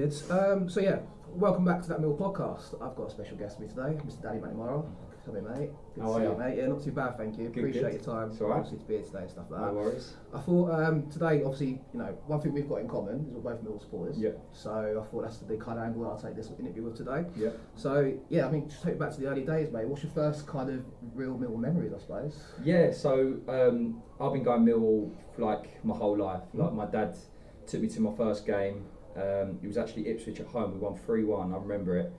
good. So yeah, welcome back to that Mill podcast. I've got a special guest with me today, Mr. Danny McNamara. Come in, mate. Good to see you, mate. Yeah, not too bad, thank you. Appreciate your time. It's all right. Obviously to be here today and stuff like that. No worries. I thought today, obviously, one thing we've got in common is we're both Mill supporters. Yeah. So I thought that's the kind of angle I'll take this interview with today. Yeah. So yeah, I mean, just take it back to the early days, mate. What's your first kind of real Mill memories, I suppose? Yeah. So I've been going Millwall for like my whole life. Like my dad took me to my first game. It was actually Ipswich at home. We won 3-1. I remember it.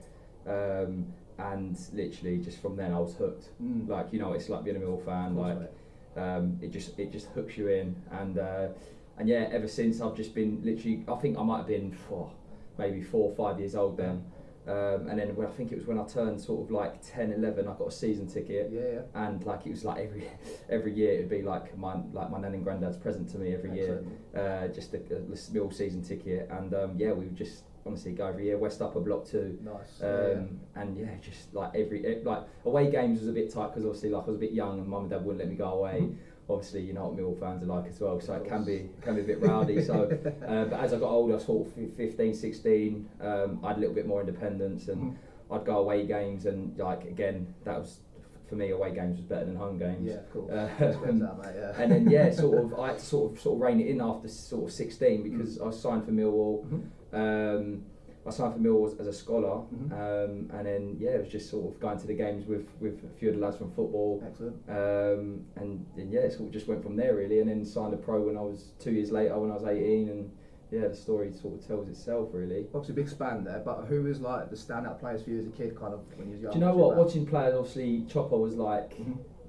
And literally just from then I was hooked. Like, it's like being a Mill fan. Like, it just hooks you in. And yeah, ever since I've just been literally. I think I might have been maybe 4 or 5 years old then. And then I think it was when I turned sort of like 10, 11, I got a season ticket. Yeah. And like it was like every year it'd be like my nan and granddad's present to me every year. Just a Mill season ticket. And yeah, we would just honestly go every year. West Upper Block 2. Nice. And yeah, just like like away games was a bit tight because obviously like I was a bit young and mum and dad wouldn't let me go away. Obviously, you know what Mill fans are like as well, so it can be a bit rowdy. So, but as I got older, sort of 15, 16, I had a little bit more independence, and I'd go away games, and like again, that was for me, away games was better than home games. Yeah, cool. And then yeah, I had to sort of rein it in after sort of 16 because I signed for Millwall. I signed for Millwall as a scholar, and then yeah, it was just sort of going to the games with a few of the lads from football. Excellent. And then yeah, it sort of just went from there really, and then signed a pro when I was 2 years later when I was 18, and yeah, the story sort of tells itself really. Obviously, big span there, but who was like the standout players for you as a kid, kind of when you was young? Do you know what? Watching players, obviously, Chopper was like,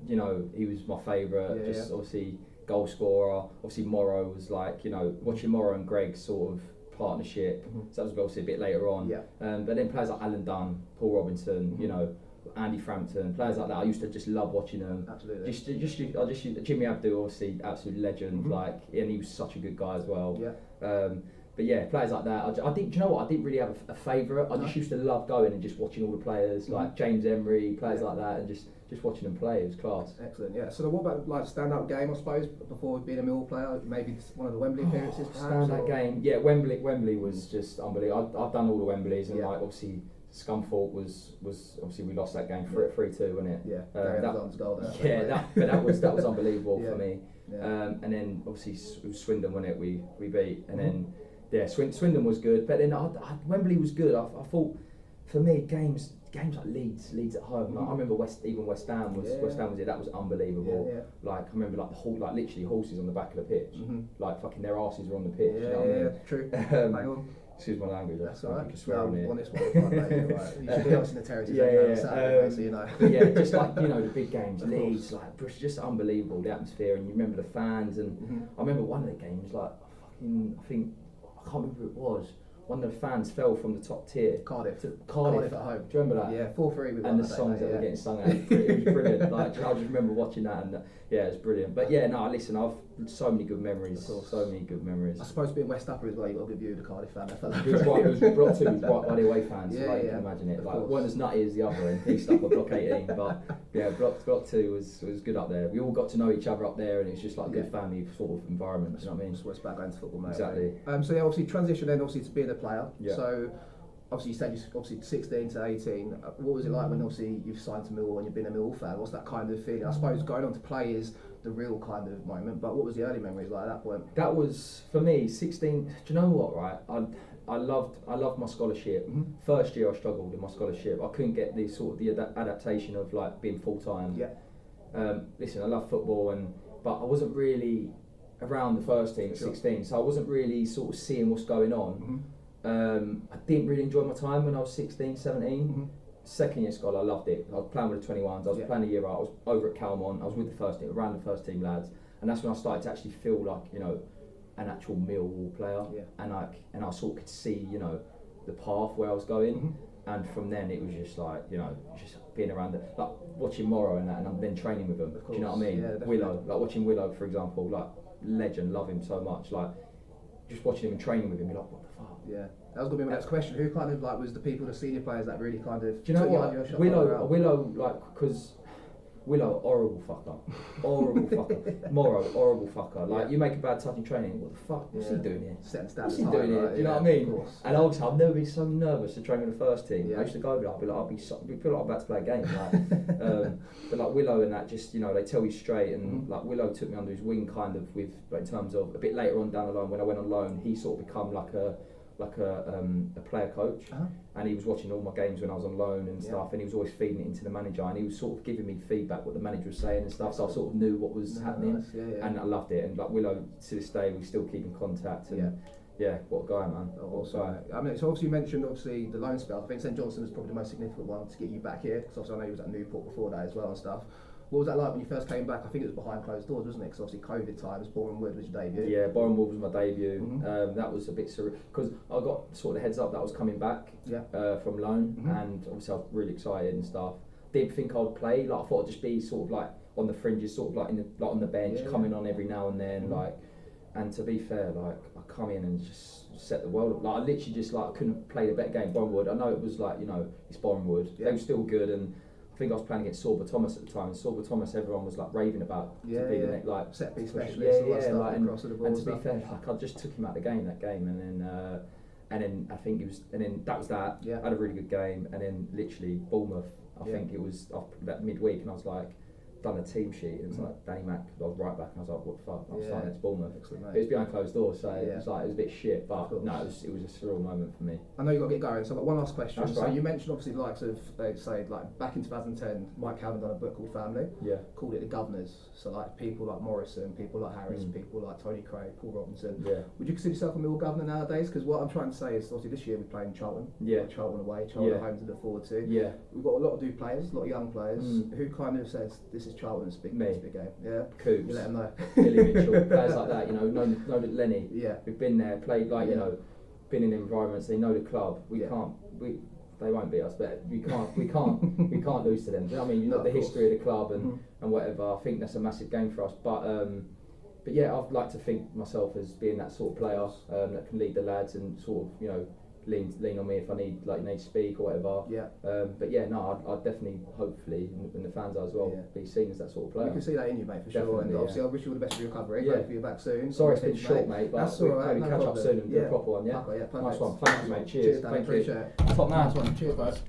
he was my favourite. Obviously goal scorer. Obviously, Morrow was like, watching Morrow and Greg sort of partnership. So that was obviously a bit later on. Yeah. But then players like Alan Dunn, Paul Robinson, Andy Frampton, players like that. I used to just love watching them. Absolutely. Jimmy Abdul, obviously, absolute legend. And he was such a good guy as well. Yeah. But yeah, players like that. I think. Do you know what? I didn't really have a favourite. I just used to love going and just watching all the players, like James Emery, players like that, and just watching them play. It was class. Excellent. Yeah. So what about like stand-up game? I suppose before being a Millwall player, maybe one of the Wembley appearances. Stand-up game. Yeah, Wembley was just unbelievable. I've done all the Wembleys, and like obviously Scunthorpe was obviously we lost that game 3-2, wasn't it? Yeah. That was goal there. Yeah, that was unbelievable for me. Yeah. And then obviously it was Swindon, wasn't it? We beat, and then yeah, Swindon was good, but then Wembley was good. I thought for me games like Leeds at home. Like, I remember West Ham was it. That was unbelievable. Yeah. Like I remember like literally horses on the back of the pitch, like fucking their asses were on the pitch. Yeah, you know what I mean? True. Hang on. Excuse my language. That's all right. You can swear on it. On this one, right. You should be honest in the terraces. Saturday, so you know. But yeah, just like the big games, Leeds, like just unbelievable the atmosphere, and you remember the fans. And I remember one of the games, like I can't remember who it was. One of the fans fell from the top tier. Cardiff at home. Do you remember that? Yeah, 4-3 and the songs that were getting sung at. It was brilliant. Like I just remember watching that, and yeah, it was brilliant. But yeah, no, listen, I've so many good memories. So many good memories. I suppose being West Upper as well, you got a good view of the Cardiff fan. He was Block 2 was right by the away fans. So like you can imagine it. Like weren't as nutty as the other end. He stuck at Block 18, but yeah, Block 2 was good up there. We all got to know each other up there, and it's just like a good family sort of environment. Do you know what I mean? That's what's back going to football, mate. Exactly. So yeah, obviously transition then to being a player. Yeah. So obviously you said you're obviously 16 to 18. What was it like when obviously you've signed to Millwall and you've been a Millwall fan? What's that kind of feeling? I suppose going on to play is the real kind of moment, but what was the early memories like at that point? That was for me 16. Do you know what? Right, I loved my scholarship. First year I struggled in my scholarship. I couldn't get the adaptation of like being full time. Yeah. Listen, I love football, but I wasn't really around the first team at 16, so I wasn't really sort of seeing what's going on. I didn't really enjoy my time when I was 16, 17. Second year scholar, I loved it. I was playing with the 21s, I was playing a year out, I was over at Calmont, I was with the first team, around the first team lads, and that's when I started to actually feel like, an actual Millwall player, and I sort of could see, the path where I was going, and from then it was just like, just being around it, like watching Morrow and that, and I'm then training with them. Do you know what I mean? Yeah, Willow, like watching Willow, for example, like legend, love him so much, like just watching him and training with him, you're like, what the fuck? Yeah. That was going to be my next question. Who kind of like was the people, the senior players that really kind of... Do you know what? Willow, like, because Willow, horrible fucker. Horrible fucker. Morrow, horrible fucker. Like, you make a bad touch in training, what the fuck? What's he doing here? What's he doing here? Do you know what I mean? And also, I've never been so nervous to train with the first team. I used to go over there, I'd be like, I feel like I'm about to play a game. Like, but like Willow and that, just, you know, they tell you straight. And like Willow took me under his wing kind of with, like, in terms of, a bit later on down the line when I went on loan, he sort of become like a player coach, and he was watching all my games when I was on loan and stuff, and he was always feeding it into the manager, and he was sort of giving me feedback what the manager was saying and stuff, so I sort of knew what was happening, and I loved it. And like Willow, to this day, we still keep in contact, and what a guy, man. Also, I mean, so obviously you mentioned the loan spell. I think St Johnstone was probably the most significant one to get you back here, because obviously I know you was at Newport before that as well and stuff. What was that like when you first came back? I think it was behind closed doors, wasn't it? Because obviously COVID times, Boreham Wood was your debut. Yeah, Boreham Wood was my debut. That was a bit surreal because I got sort of heads up that I was coming back from loan, and obviously I was really excited and stuff. Didn't think I'd play. Like, I thought I'd just be sort of like on the fringes, sort of like on the bench, coming on every now and then. Like, and to be fair, like, I come in and just set the world up. Like, I literally just like I couldn't play a better game. Boreham Wood. I know it was like, you know, it's Boreham Wood. They were still good, and I think I was playing against Sorba Thomas at the time, and Sorba Thomas, everyone was like raving about to be the next, like, set piece specialist, like, and across the ball. And to be fair, like, I just took him out of the game that game, and then I think it was, and then that was that. I had a really good game, and then literally Bournemouth. I think it was that midweek, and I was like, done a team sheet, and it was like Danny Mac, I was right back, and I was like, what the fuck? I was starting against Bournemouth. It was behind closed doors, so it was like, it was a bit shit, but no, it was a surreal moment for me. I know you've got to get going, so I've got one last question. That's so right. you mentioned obviously the likes of, say, like back in 2010, Mike Calvin done a book called Family, called it The Governors. So like people like Morrison, people like Harris, people like Tony Craig, Paul Robinson. Would you consider yourself a Millwall governor nowadays? Because what I'm trying to say is, obviously this year we're playing Charlton. Charlton away, Charlton at home to look forward to. We've got a lot of new players, a lot of young players, who kind of says this is Charlton's big game. Coops, you let them know. Billy Mitchell, players like that, you know Lenny. We've been there, played like, you know, been in environments, they know the club. They won't beat us, but we can't lose to them. Do you know what I mean? You know the history of the club and whatever. I think that's a massive game for us. But yeah, I'd like to think myself as being that sort of player that can lead the lads and sort of, you know, lean on me if I need to speak or whatever. But yeah, no, I'd definitely, hopefully, and the fans are as well, be seen as that sort of player. We can see that in you, mate, for sure. And obviously, I wish you all the best for your recovery. Hopefully you're back soon. Sorry, it's been short, mate, but that's all right. Maybe catch up soon and do a proper one. Okay, nice one. Thank you, mate. Cheers. Thank you. Appreciate it. Top man. Nice one. Cheers, guys.